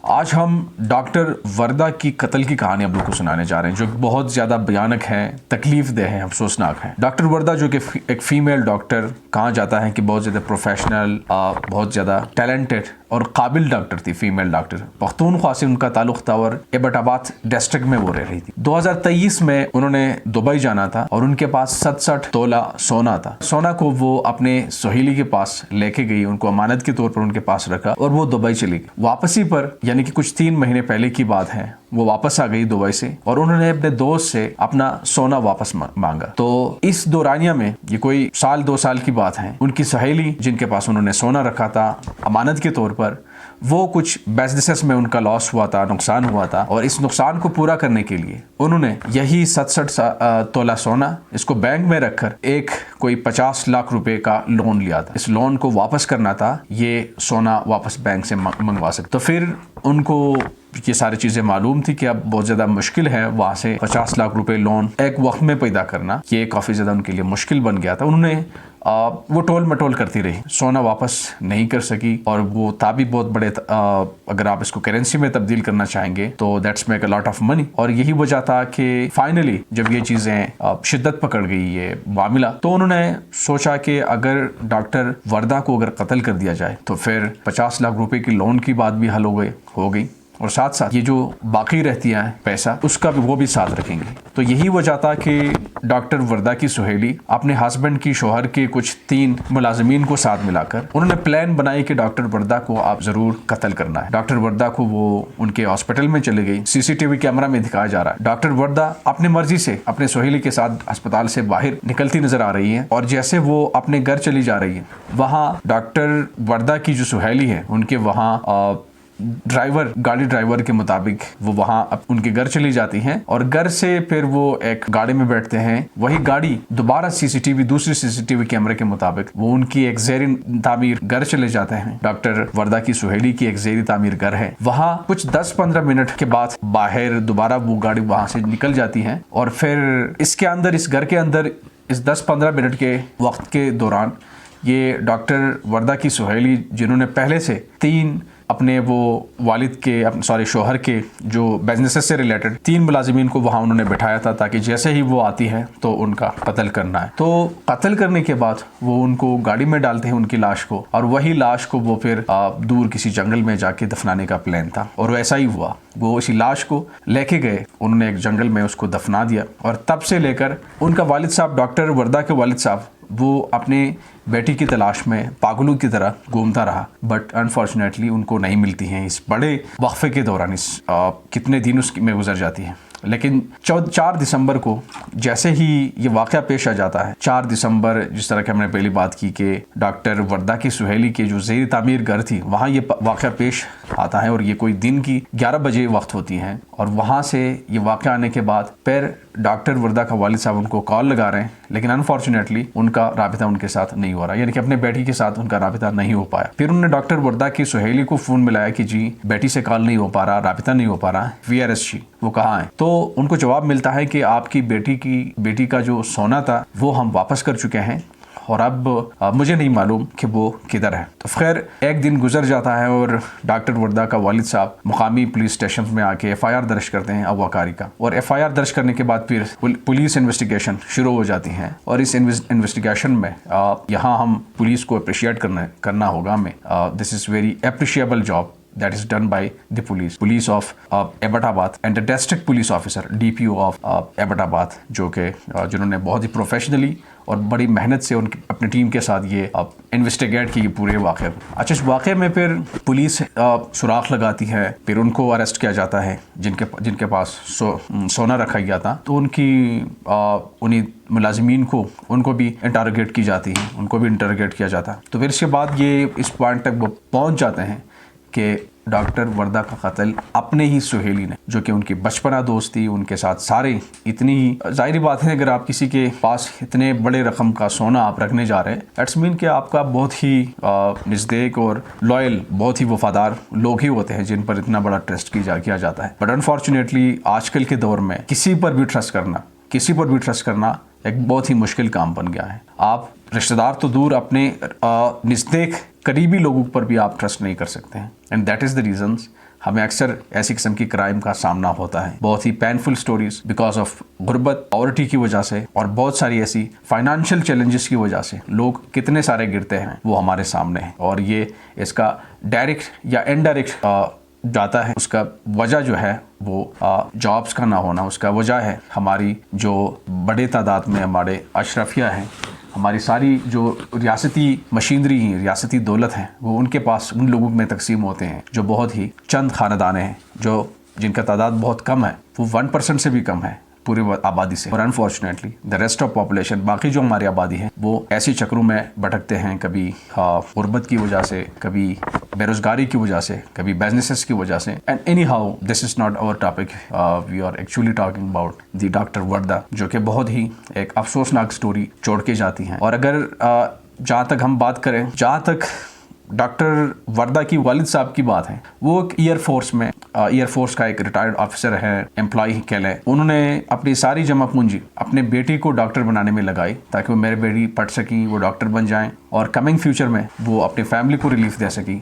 आज हम डॉक्टर वर्दा की कत्ल की कहानी आप लोग को सुनाने जा रहे हैं, जो बहुत ज़्यादा भयानक है, तकलीफ-देह है, अफसोसनाक है। डॉक्टर वर्दा जो कि एक फ़ीमेल डॉक्टर कहा जाता है कि बहुत ज़्यादा प्रोफेशनल, बहुत ज़्यादा टैलेंटेड और काबिल डॉक्टर थी, फीमेल डॉक्टर। पख्तूनख्वा से उनका ताल्लुक था और एबटाबाद डिस्ट्रिक्ट में वो रह रही थी। 2023 में उन्होंने दुबई जाना था और उनके पास 67 तोला सोना था। सोना को वो अपने सहेली के पास लेके गई, उनको अमानत के तौर पर उनके पास रखा और वो दुबई चली गई। वापसी पर यानी कि कुछ 3 महीने पहले की बात है, वो वापस आ गई दुबई से और उन्होंने अपने दोस्त से अपना सोना वापस मांगा। तो इस दौरानिया में, ये कोई 1-2 साल की बात है, उनकी सहेली जिनके पास उन्होंने सोना रखा था अमानत के तौर पर, वो कुछ बिजनेसेस में उनका लॉस हुआ था, नुकसान हुआ था और इस नुकसान को पूरा करने के लिए उन्होंने यही 67 तोला सोना इसको बैंक में रखकर एक कोई 50 लाख रुपए का लोन लिया था। इस लोन को वापस करना था, ये सोना वापस बैंक से मंगवा सकते। तो फिर उनको ये सारी चीज़ें मालूम थी कि अब बहुत ज़्यादा मुश्किल है वहाँ से 50 लाख रुपए लोन एक वक्त में पैदा करना, ये काफ़ी ज़्यादा उनके लिए मुश्किल बन गया था। उन्होंने वो टोल मटोल करती रही, सोना वापस नहीं कर सकी और वो था भी बहुत बड़े, अगर आप इसको करेंसी में तब्दील करना चाहेंगे तो that's make a lot of money. और यही वजह था कि फाइनली जब ये चीज़ें शिद्दत पकड़ गई, ये मामला, तो उन्होंने सोचा कि अगर डॉक्टर वर्दा को अगर कत्ल कर दिया जाए तो फिर 50 लाख रुपए की लोन की बात भी हल हो गई और साथ साथ ये जो बाकी रहती है पैसा, उसका भी वो भी साथ रखेंगे। तो यही वजह था कि डॉक्टर वर्दा की सहेली अपने हस्बैंड की शोहर के कुछ 3 मुलाजमीन को साथ मिलाकर उन्होंने प्लान बनाई कि डॉक्टर वर्दा को आप जरूर कत्ल करना है। डॉक्टर वर्दा को वो उनके हॉस्पिटल में चले गई, सीसीटीवी कैमरा में दिखाया जा रहा है डॉक्टर वर्दा अपने मर्जी से अपने सहेली के साथ अस्पताल से बाहर निकलती नजर आ रही है और जैसे वो अपने घर चली जा रही है, वहाँ डॉक्टर वर्दा की जो सहेली है उनके वहाँ गाड़ी ड्राइवर के मुताबिक वो वहां उनके घर चली जाती हैं और घर से फिर वो एक गाड़ी में बैठते हैं। वही गाड़ी दोबारा दूसरी सीसीटीवी कैमरे के मुताबिक वो उनकी एक ज़ेरी तामीर घर चले जाते हैं। डॉक्टर वर्दा की सुहेली की एक ज़ेरी तामीर घर है, वहां कुछ 10-15 मिनट के बाद बाहर दोबारा वो गाड़ी वहां से निकल जाती है और फिर इसके अंदर, इस घर के अंदर, इस 10-15 मिनट के वक्त के दौरान ये डॉक्टर वर्दा की सुहेली, जिन्होंने पहले से 3 अपने वो वालिद के शोहर के जो बिजनेसेस से रिलेटेड 3 मुलाजिमीन को वहाँ उन्होंने बिठाया था ताकि जैसे ही वो आती है तो उनका कत्ल करना है। तो कत्ल करने के बाद वो उनको गाड़ी में डालते हैं, उनकी लाश को, और वही लाश को वो फिर दूर किसी जंगल में जाके दफनाने का प्लान था और वैसा ही हुआ। वो इसी लाश को लेके गए, उन्होंने एक जंगल में उसको दफना दिया और तब से लेकर उनका वालिद साहब, डॉक्टर वर्दा के वालिद साहब, वो अपने बेटी की तलाश में पागलों की तरह घूमता रहा, बट अनफॉर्चुनेटली उनको नहीं मिलती हैं। इस बड़े वक्फे के दौरान कितने दिन उसमें गुजर जाती हैं। लेकिन 4 दिसंबर को जैसे ही ये वाक़या पेश आ जाता है, 4 दिसंबर, जिस तरह की हमने पहली बात की कि डॉक्टर वर्दा की सुहेली के जो ज़ेरी तामीर घर थी वहाँ ये वाक़या पेश आता है और ये कोई दिन की 11 बजे वक्त होती हैं और वहाँ से ये वाक़या आने के बाद फिर डॉक्टर वर्दा का वालिद साहब उनको कॉल लगा रहे हैं, लेकिन अनफॉर्चुनेटली उनका राबिता उनके साथ नहीं हो रहा, यानी कि अपने बेटी के साथ उनका राबिता नहीं हो पाया। फिर उन्होंने डॉक्टर वर्दा की सुहेली को फ़ोन मिलाया कि जी बेटी से कॉल नहीं हो पा रहा, राबिता नहीं हो पा रहा, वीआर एस शी, वो कहाँ है? तो उनको जवाब मिलता है कि आपकी बेटी का जो सोना था वो हम वापस कर चुके हैं और अब मुझे नहीं मालूम कि वो किधर है। तो खैर एक दिन गुजर जाता है और डॉक्टर वर्दा का वालिद साहब मुकामी पुलिस स्टेशन में आके FIR दर्ज करते हैं अगवाकारी का, और FIR दर्ज करने के बाद फिर पुलिस इन्वेस्टिगेशन शुरू हो जाती है। और इस इन्वेस्टिगेशन में यहाँ हम पुलिस को अप्रिशिएट करना होगा हमें। This is very appreciable job that is done by the police of Abbottabad and the district police officer DPO of Abbottabad, जिन्होंने बहुत ही प्रोफेशनली और बड़ी मेहनत से अपनी टीम के साथ ये इन्वेस्टिगेट की पूरे वाक़े। अच्छा, इस वाक़े में फिर पुलिस सुराख लगाती है, फिर उनको अरेस्ट किया जाता है जिनके पास सोना रखा गया था। तो उन्हीं मुलाजिमीन को उनको भी इंटरोगेट की जाती है, उनको भी इंटरोगेट किया जाता है। तो फिर इसके बाद ये इस पॉइंट तक वो पहुँच जाते हैं कि डॉक्टर वर्दा का कत्ल अपने ही सुहेली ने, जो कि उनकी बचपना दोस्त थी, उनके साथ सारे, इतनी जाहिर बात है अगर आप किसी के पास इतने बड़े रकम का सोना आप रखने जा रहे हैं, दैट्स मीन कि आपका बहुत ही नज़दीक और लॉयल, बहुत ही वफादार लोग ही होते हैं जिन पर इतना बड़ा ट्रस्ट किया जाता है। बट अनफॉर्चुनेटली आजकल के दौर में किसी पर भी ट्रस्ट करना एक बहुत ही मुश्किल काम बन गया है। आप रिश्तेदार तो दूर, अपने नज़दीक करीबी लोगों पर भी आप ट्रस्ट नहीं कर सकते हैं। And that is the reasons हमें अक्सर ऐसी किस्म की क्राइम का सामना होता है, बहुत ही पेनफुल स्टोरीज बिकॉज ऑफ गुर्बत, पॉवर्टी की वजह से और बहुत सारी ऐसी फाइनेंशियल चैलेंजेस की वजह से लोग कितने सारे गिरते हैं वो हमारे सामने है। और ये इसका डायरेक्ट या इनडायरेक्ट जाता है, उसका वजह जो है वो जॉब्स का ना होना, उसका वजह है हमारी जो बड़े तादाद में हमारे अशरफिया हैं, हमारी सारी जो रियासती मशीनरी हैं, रियासती दौलत हैं, वो उनके पास उन लोगों में तकसीम होते हैं जो बहुत ही चंद खानदान हैं, जो जिनका तादाद बहुत कम है, वो 1% से भी कम है पूरी आबादी से। और unfortunately the rest of population, बाकी जो हमारी आबादी है, वो ऐसे चक्रों में भटकते हैं, कभी गुर्बत की वजह से, कभी बेरोजगारी की वजह से, कभी बिजनेसेस की वजह से। And anyhow this is not our topic, we are actually talking about the doctor Warda, जो कि बहुत ही एक अफसोसनाक स्टोरी छोड़ के जाती हैं। और अगर जहाँ तक हम बात करें, जहाँ तक डॉक्टर वर्दा की वालिद साहब की बात है, वो एक एयरफोर्स का एक रिटायर्ड ऑफिसर है, एम्प्लॉय कह लें। उन्होंने अपनी सारी जमा पूंजी अपने बेटी को डॉक्टर बनाने में लगाई ताकि वो मेरी बेटी पढ़ सकी, वो डॉक्टर बन जाएं और कमिंग फ्यूचर में वो अपनी फैमिली को रिलीफ दे सकी,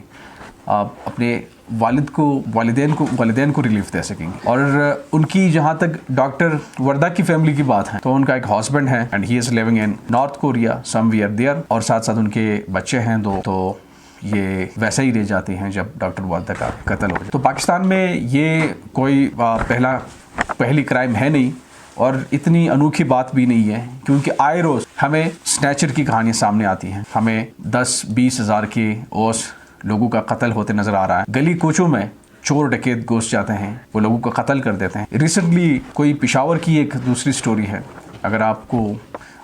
अपने वालिदैन को रिलीफ दे सकेंगे। और उनकी जहाँ तक डॉक्टर वर्दा की फैमिली की बात है, तो उनका एक हस्बैंड है and he is living in North Korea somewhere there, और साथ साथ उनके बच्चे हैं दो। तो ये वैसे ही रह जाते हैं जब डॉक्टर वर्दा का कत्ल हो जाए। तो पाकिस्तान में ये कोई पहली क्राइम है नहीं और इतनी अनोखी बात भी नहीं है, क्योंकि आए रोज़ हमें स्नैचर की कहानियाँ सामने आती हैं, हमें 10-20 हज़ार के ओस लोगों का कत्ल होते नज़र आ रहा है। गली कोचों में चोर डकैत घुस जाते हैं, वो लोगों का कत्ल कर देते हैं। रिसेंटली कोई पेशावर की एक दूसरी स्टोरी है, अगर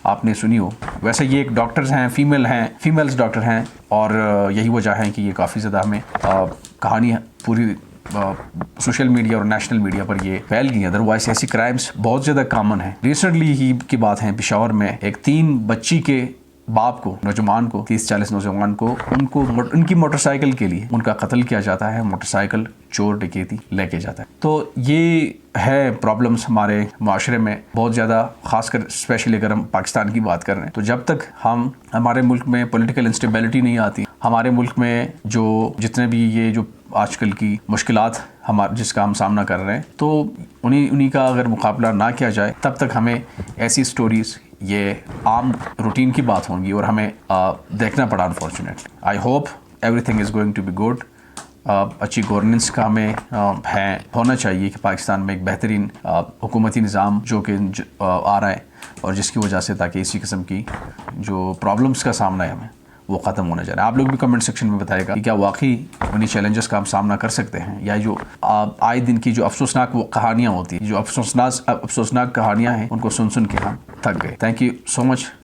आपने सुनी हो। वैसे ये एक डॉक्टर्स हैं, फीमेल्स डॉक्टर हैं, और यही वजह है कि ये काफ़ी ज़्यादा हमें कहानी पूरी सोशल मीडिया और नेशनल मीडिया पर ये फैल गई। अदरवाइज ऐसी क्राइम्स बहुत ज़्यादा कॉमन है। रिसेंटली ही की बात है, पेशावर में एक 3 बच्ची के बाप को, नौजवान को, 30-40 नौजवान को, उनकी मोटरसाइकिल के लिए उनका कत्ल किया जाता है, मोटरसाइकिल चोर डकैती लेके जाता है। तो ये है प्रॉब्लम्स हमारे माशरे में बहुत ज़्यादा, खासकर स्पेशली अगर हम पाकिस्तान की बात कर रहे हैं। तो जब तक हमारे मुल्क में पॉलिटिकल इंस्टेबिलिटी नहीं आती, हमारे मुल्क में जो जितने भी ये जो आजकल की मुश्किलात जिसका हम सामना कर रहे हैं, तो उन्हीं का अगर मुकाबला ना किया जाए, तब तक हमें ऐसी स्टोरीज़ ये आम रूटीन की बात होंगी और हमें देखना पड़ा unfortunately. I hope everything is going to be good. अच्छी गवर्नेंस का हमें होना चाहिए कि पाकिस्तान में एक बेहतरीन हुकूमती निज़ाम जो कि आ रहा है, और जिसकी वजह से ताकि इसी किस्म की जो प्रॉब्लम्स का सामना है हमें वो ख़त्म होना चाहिए। आप लोग भी कमेंट सेक्शन में बताएगा कि क्या वाकई उन्हीं चैलेंजेस का हम सामना कर सकते हैं, या जो आए दिन की जो अफसोसनाक कहानियाँ होती हैं, जो अफसोसनाक कहानियाँ हैं, उनको सुन के हम थक गए। Thank you so much